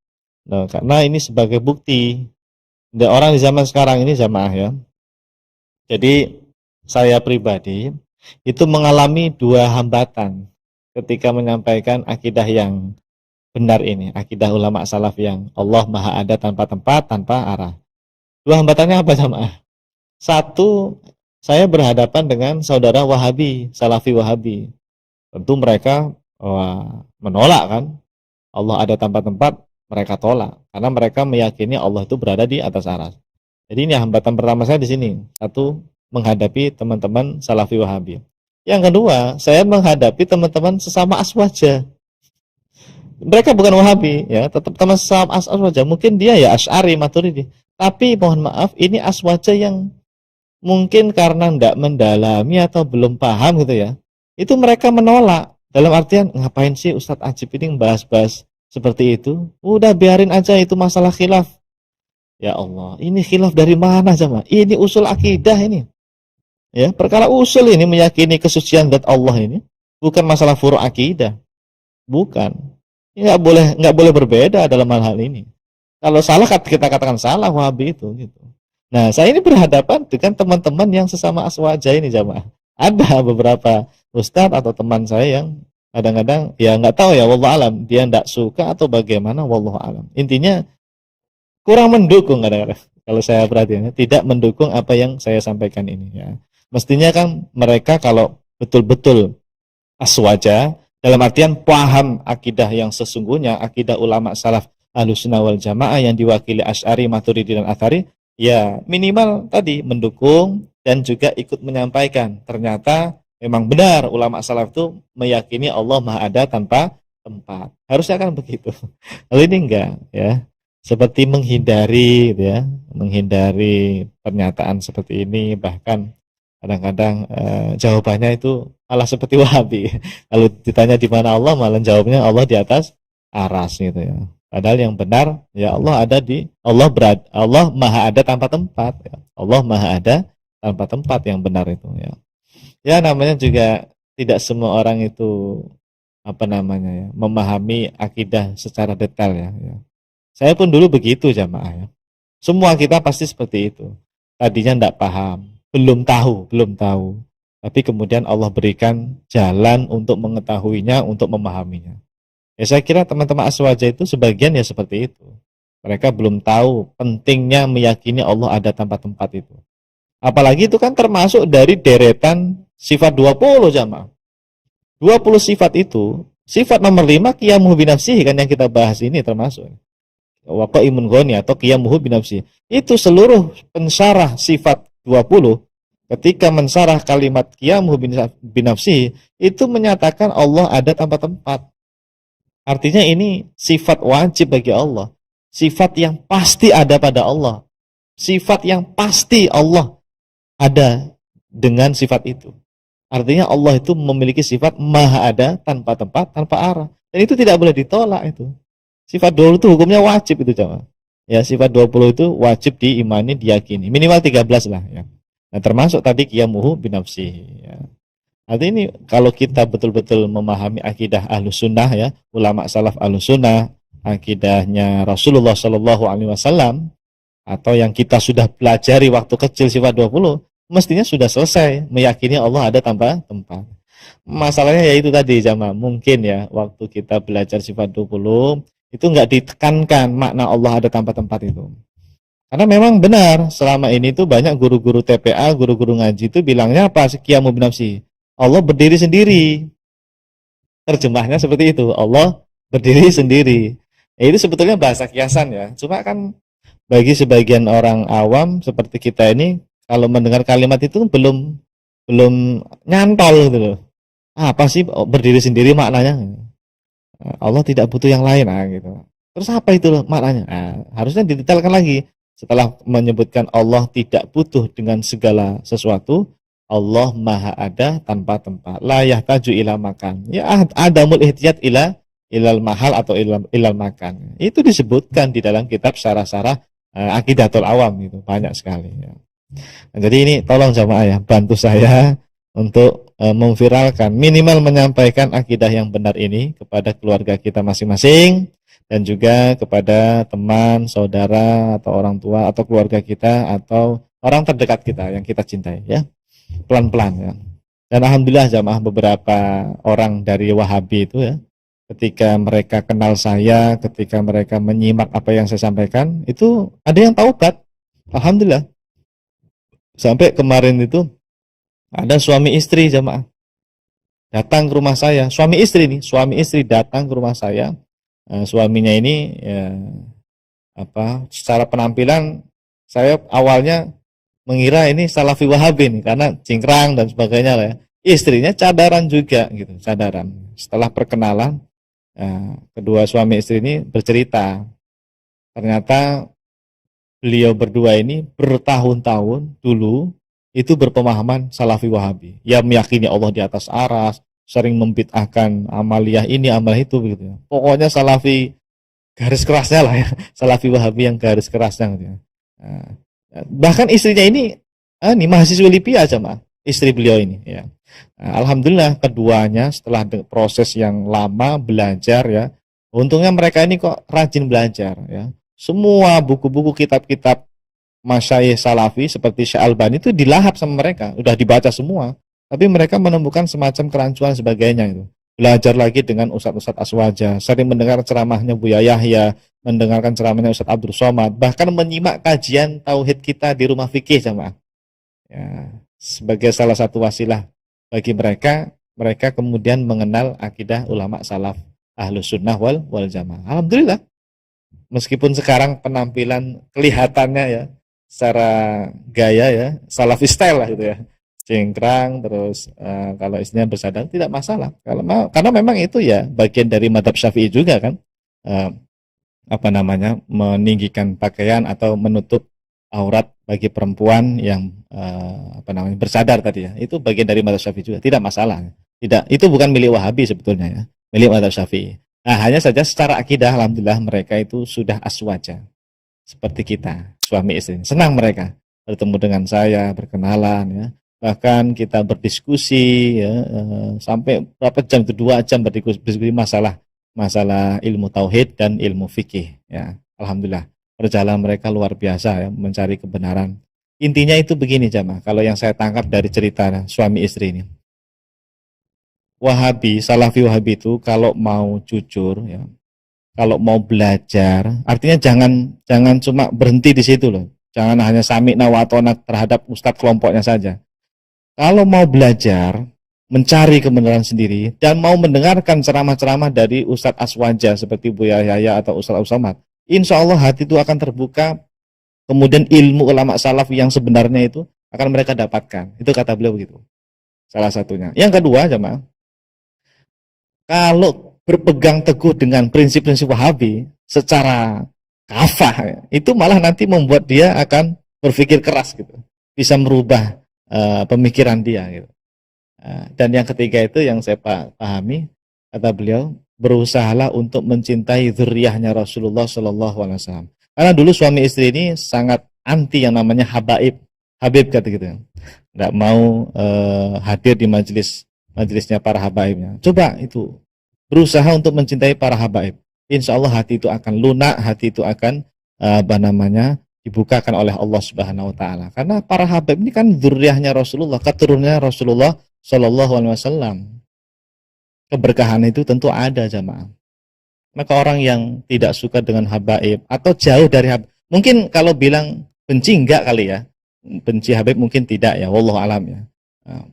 Nah, karena ini sebagai bukti. Dan orang di zaman sekarang ini jamaah, ya. Jadi saya pribadi itu mengalami 2 hambatan ketika menyampaikan akidah yang benar ini, akidah ulama salaf yang Allah maha ada tanpa tempat, tanpa arah. 2 hambatannya apa jamaah? 1, saya berhadapan dengan saudara Wahabi, Salafi Wahabi. Tentu mereka menolak kan, Allah ada tanpa tempat, mereka tolak karena mereka meyakini Allah itu berada di atas aras. Jadi ini hambatan pertama saya di sini. 1, menghadapi teman-teman Salafi Wahabi. Yang kedua, saya menghadapi teman-teman sesama aswaja. Mereka bukan Wahabi, ya, tetap teman sesama aswaja. Mungkin dia ya Asy'ari, Maturidi. Tapi mohon maaf, ini aswaja yang mungkin karena tidak mendalami atau belum paham gitu, ya. Itu mereka menolak. Dalam artian, ngapain sih Ustadz Ajib ini bahas-bahas seperti itu? Udah biarin aja, itu masalah khilaf. Ya Allah, ini khilaf dari mana jemaah? Ini usul akidah ini. Ya, perkara usul ini meyakini kesucian zat Allah ini bukan masalah furu' akidah. Bukan. Enggak boleh berbeda dalam hal ini. Kalau salah kita katakan salah Wahabi itu gitu. Nah, saya ini berhadapan dengan teman-teman yang sesama aswaja ini jamaah. Ada beberapa ustadz atau teman saya yang kadang-kadang ya enggak tahu ya wallahu alam, dia enggak suka atau bagaimana wallahu alam. Intinya kurang mendukung kadang-kadang. Kalau saya perhatikan tidak mendukung apa yang saya sampaikan ini, ya. Mestinya kan mereka kalau betul-betul aswaja dalam artian paham akidah yang sesungguhnya, akidah ulama salaf Ahlussunnah wal Jamaah yang diwakili Asy'ari, Maturidi dan Atsari, ya minimal tadi mendukung dan juga ikut menyampaikan. Ternyata memang benar ulama salaf itu meyakini Allah Maha Ada tanpa tempat. Harusnya kan begitu. Kalau ini enggak, ya. Seperti menghindari, ya, menghindari pernyataan seperti ini, bahkan kadang-kadang jawabannya itu malah seperti Wahabi. Kalau ditanya di mana Allah, malah jawabnya Allah di atas aras gitu, ya. Padahal yang benar, ya Allah ada di Allah Maha Ada tanpa tempat, ya. Allah Maha Ada tanpa tempat yang benar itu, ya. Ya namanya juga tidak semua orang itu apa namanya, ya, memahami akidah secara detail, ya. Saya pun dulu begitu jamaah, ya. Semua kita pasti seperti itu. Tadinya tidak paham, belum tahu. Tapi kemudian Allah berikan jalan untuk mengetahuinya, untuk memahaminya. Ya saya kira teman-teman aswaja itu sebagian ya seperti itu. Mereka belum tahu pentingnya meyakini Allah ada tanpa tempat itu. Apalagi itu kan termasuk dari deretan sifat 20 jamaah. 20 sifat itu, sifat nomor 5 qiyamuhu binafsihi kan yang kita bahas ini termasuk. Wa qaimun ghani atau qiyamuhu binafsihi. Itu seluruh pensyarah sifat 20 ketika mensyarah kalimat qiyamuhu binafsihi itu menyatakan Allah ada tanpa tempat. Artinya ini sifat wajib bagi Allah. Sifat yang pasti ada pada Allah. Sifat yang pasti Allah ada dengan sifat itu. Artinya Allah itu memiliki sifat maha ada tanpa tempat, tanpa arah. Dan itu tidak boleh ditolak itu. Sifat 20 itu hukumnya wajib itu jemaah. Ya, sifat 20 itu wajib diimani, diyakini. Minimal 13 lah ya. Nah, termasuk tadi qiyamuhu binafsihi ya. Artinya ini kalau kita betul-betul memahami akidah Ahlus Sunnah ya, ulama salaf Ahlus Sunnah, akidahnya Rasulullah Shallallahu alaihi wasallam, atau yang kita sudah pelajari waktu kecil sifat 20, mestinya sudah selesai meyakini Allah ada tanpa tempat. Masalahnya ya itu tadi jamaah, mungkin ya waktu kita belajar sifat 20 itu nggak ditekankan makna Allah ada tanpa tempat itu. Karena memang benar selama ini tuh banyak guru-guru TPA, guru-guru ngaji itu bilangnya apa? Qiyamu binafsi. Allah berdiri sendiri. Terjemahnya seperti itu. Allah berdiri sendiri. Ya, itu sebetulnya bahasa kiasan ya. Cuma kan bagi sebagian orang awam seperti kita ini, kalau mendengar kalimat itu belum belum nyantol gitu loh. Apa sih berdiri sendiri maknanya? Allah tidak butuh yang lain, gitu. Terus apa itu loh maknanya? Harusnya didetailkan lagi. Setelah menyebutkan Allah tidak butuh dengan segala sesuatu, Allah maha ada tanpa tempat. La yahtaju ila makan. Ya adamul ihtiyat ilal mahal atau ilal makan. Itu disebutkan di dalam kitab syarah-syarah Aqidatul Awam itu banyak sekali ya. Nah, jadi ini tolong jamaah ya, bantu saya untuk memviralkan, minimal menyampaikan akidah yang benar ini kepada keluarga kita masing-masing dan juga kepada teman, saudara atau orang tua atau keluarga kita atau orang terdekat kita yang kita cintai ya. Pelan-pelan ya. Dan alhamdulillah jamaah beberapa orang dari Wahabi itu ya, ketika mereka kenal saya, ketika mereka menyimak apa yang saya sampaikan, itu ada yang taubat. Alhamdulillah. Sampai kemarin itu ada suami istri jamaah datang ke rumah saya, suami istri datang ke rumah saya. Suaminya ini ya, secara penampilan saya awalnya mengira ini Salafi Wahabi nih, karena cingkrang dan sebagainya lah ya. Istrinya cadaran juga gitu, cadaran. Setelah perkenalan, kedua suami istri ini bercerita, ternyata beliau berdua ini bertahun-tahun dulu itu berpemahaman Salafi Wahabi. Ya meyakini Allah di atas aras, sering membid'ahkan amaliyah ini, amaliyah itu begitu ya. Pokoknya Salafi garis kerasnya lah ya, Salafi Wahabi yang garis kerasnya gitu ya. Nah, bahkan istrinya ini mahasiswa Libya aja mah, istri beliau ini ya. Nah, alhamdulillah keduanya setelah proses yang lama belajar ya, untungnya mereka ini kok rajin belajar ya. Semua buku-buku kitab-kitab masyayikh salafi seperti Syekh Albani itu dilahap sama mereka, udah dibaca semua. Tapi mereka menemukan semacam kerancuan sebagainya itu. Belajar lagi dengan Ustadz-Ustadz Aswaja, sering mendengar ceramahnya Buya Yahya, mendengarkan ceramahnya Ustadz Abdul Somad, bahkan menyimak kajian tauhid kita di rumah fikih jamaah. Ya, sebagai salah satu wasilah bagi mereka, mereka kemudian mengenal akidah ulama salaf Ahlus Sunnah wal Jamaah. Alhamdulillah. Meskipun sekarang penampilan kelihatannya ya secara gaya ya Salafi style lah gitu ya, cingkrang terus kalau istrinya bersadar tidak masalah, karena memang itu ya bagian dari madhab Syafi'i juga kan, meninggikan pakaian atau menutup aurat bagi perempuan yang bersadar tadi ya, itu bagian dari madhab Syafi'i juga, tidak masalah, tidak, itu bukan milik Wahabi sebetulnya ya, milik madhab Syafi'i. Nah, hanya saja secara akidah alhamdulillah mereka itu sudah aswaja seperti kita, suami istri. Senang mereka bertemu dengan saya, berkenalan ya. Bahkan kita berdiskusi ya, sampai berapa jam itu, 2 jam berdiskusi masalah ilmu tauhid dan ilmu fikih ya. Alhamdulillah perjalanan mereka luar biasa ya, mencari kebenaran. Intinya itu begini jamaah, kalau yang saya tangkap dari cerita suami istri ini. Wahabi, Salafi Wahabi itu kalau mau jujur ya, kalau mau belajar, artinya jangan cuma berhenti di situ loh. Jangan hanya sami'na wa ata'na terhadap ustadz kelompoknya saja. Kalau mau belajar, mencari kebenaran sendiri dan mau mendengarkan ceramah-ceramah dari Ustadz Aswaja seperti Buya Yahya atau Ustadz Somad, insya Allah hati itu akan terbuka. Kemudian ilmu ulama salaf yang sebenarnya itu akan mereka dapatkan. Itu kata beliau begitu. Salah satunya. Yang kedua, jemaah, kalau berpegang teguh dengan prinsip-prinsip Wahabi secara kafah, itu malah nanti membuat dia akan berpikir keras gitu, bisa merubah pemikiran dia gitu. Dan yang ketiga itu yang saya pahami, kata beliau, berusahalah untuk mencintai zuriyahnya Rasulullah Shallallahu Alaihi Wasallam. Karena dulu suami istri ini sangat anti yang namanya habaib, habib kata gitu. Nggak mau hadir di majelisnya para habaibnya. Coba itu berusaha untuk mencintai para habaib. Insya Allah hati itu akan lunak, hati itu akan apa namanya dibukakan oleh Allah Subhanahu Wa Taala. Karena para habaib ini kan dzurriyyahnya Rasulullah, keturunannya Rasulullah Shallallahu Alaihi Wasallam. Keberkahan itu tentu ada jamaah. Maka orang yang tidak suka dengan habaib atau jauh dari habaib, mungkin kalau bilang benci enggak kali ya, benci habaib mungkin tidak ya, wallahu alam ya.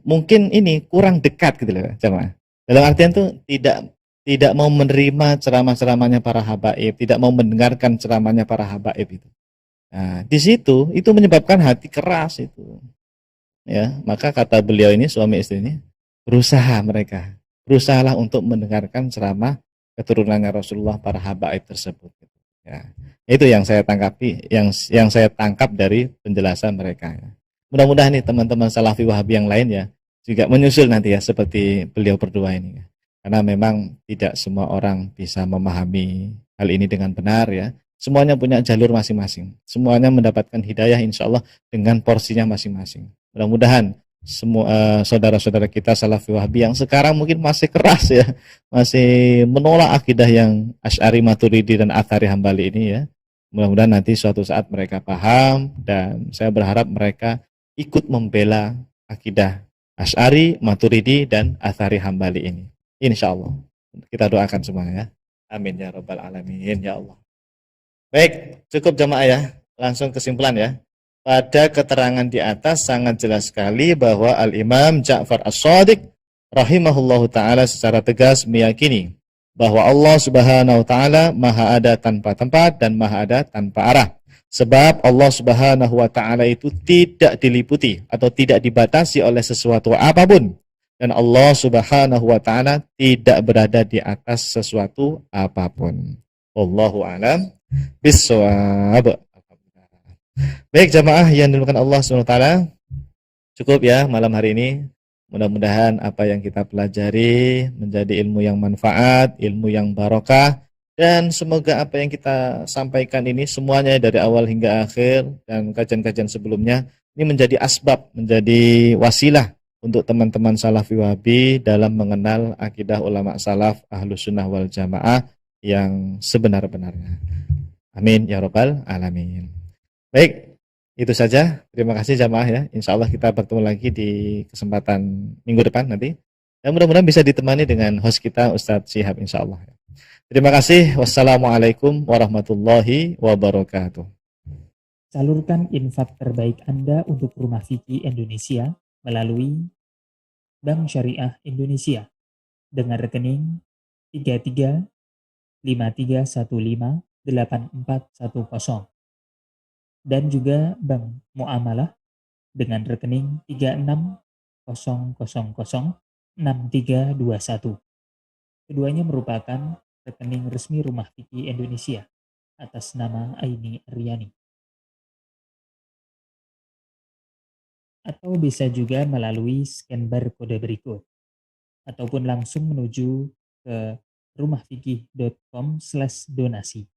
Mungkin ini kurang dekat gitu loh jemaah. Dalam artian tuh tidak mau menerima ceramah-ceramahnya para habaib, tidak mau mendengarkan ceramahnya para habaib itu. Nah, di situ itu menyebabkan hati keras itu. Ya, maka kata beliau ini suami istri ini berusahalah untuk mendengarkan ceramah keturunannya Rasulullah para habaib tersebut. Ya, itu yang saya tangkapi, yang saya tangkap dari penjelasan mereka. Ya. Mudah-mudahan nih teman-teman Salafi Wahabi yang lain ya juga menyusul nanti ya seperti beliau berdua ini. Ya. Karena memang tidak semua orang bisa memahami hal ini dengan benar ya. Semuanya punya jalur masing-masing. Semuanya mendapatkan hidayah insya Allah dengan porsinya masing-masing. Mudah-mudahan semua saudara-saudara kita Salafi Wahabi yang sekarang mungkin masih keras ya, masih menolak akidah yang Asy'ari Maturidi dan Athari Hambali ini ya. Mudah-mudahan nanti suatu saat mereka paham dan saya berharap mereka ikut membela akidah Asy'ari, Maturidi dan Athari Hambali ini. Insya Allah. Kita doakan semuanya ya. Amin ya rabbal alamin ya Allah. Baik, cukup jamaah ya. Langsung kesimpulan ya. Pada keterangan di atas sangat jelas sekali bahwa Al-Imam Ja'far As-Shadiq rahimahullahu ta'ala secara tegas meyakini bahwa Allah Subhanahu wa ta'ala maha ada tanpa tempat dan maha ada tanpa arah. Sebab Allah Subhanahu wa ta'ala itu tidak diliputi atau tidak dibatasi oleh sesuatu apapun. Dan Allah Subhanahu wa ta'ala tidak berada di atas sesuatu apapun. Wallahu a'lam bishawab. Baik jamaah yang dimuliakan Allah SWT, cukup ya malam hari ini. Mudah-mudahan apa yang kita pelajari menjadi ilmu yang manfaat, ilmu yang barokah, dan semoga apa yang kita sampaikan ini semuanya dari awal hingga akhir dan kajian-kajian sebelumnya ini menjadi asbab, menjadi wasilah untuk teman-teman Salafi Wahabi dalam mengenal akidah ulama salaf Ahlus Sunnah wal Jamaah yang sebenar-benarnya. Amin ya rabbal alamin. Baik, itu saja. Terima kasih jamaah ya. Insya Allah kita bertemu lagi di kesempatan minggu depan nanti. Dan mudah-mudahan bisa ditemani dengan host kita Ustadz Syihab insya Allah. Terima kasih. Wassalamualaikum warahmatullahi wabarakatuh. Salurkan infak terbaik Anda untuk Rumah Fikih Indonesia melalui Bank Syariah Indonesia dengan rekening 3353158410 dan juga Bank Muamalah dengan rekening 36006321. Keduanya merupakan rekening resmi Rumah Fikih Indonesia atas nama Aini Aryani. Atau bisa juga melalui scan barcode berikut ataupun langsung menuju ke rumahfikih.com/donasi.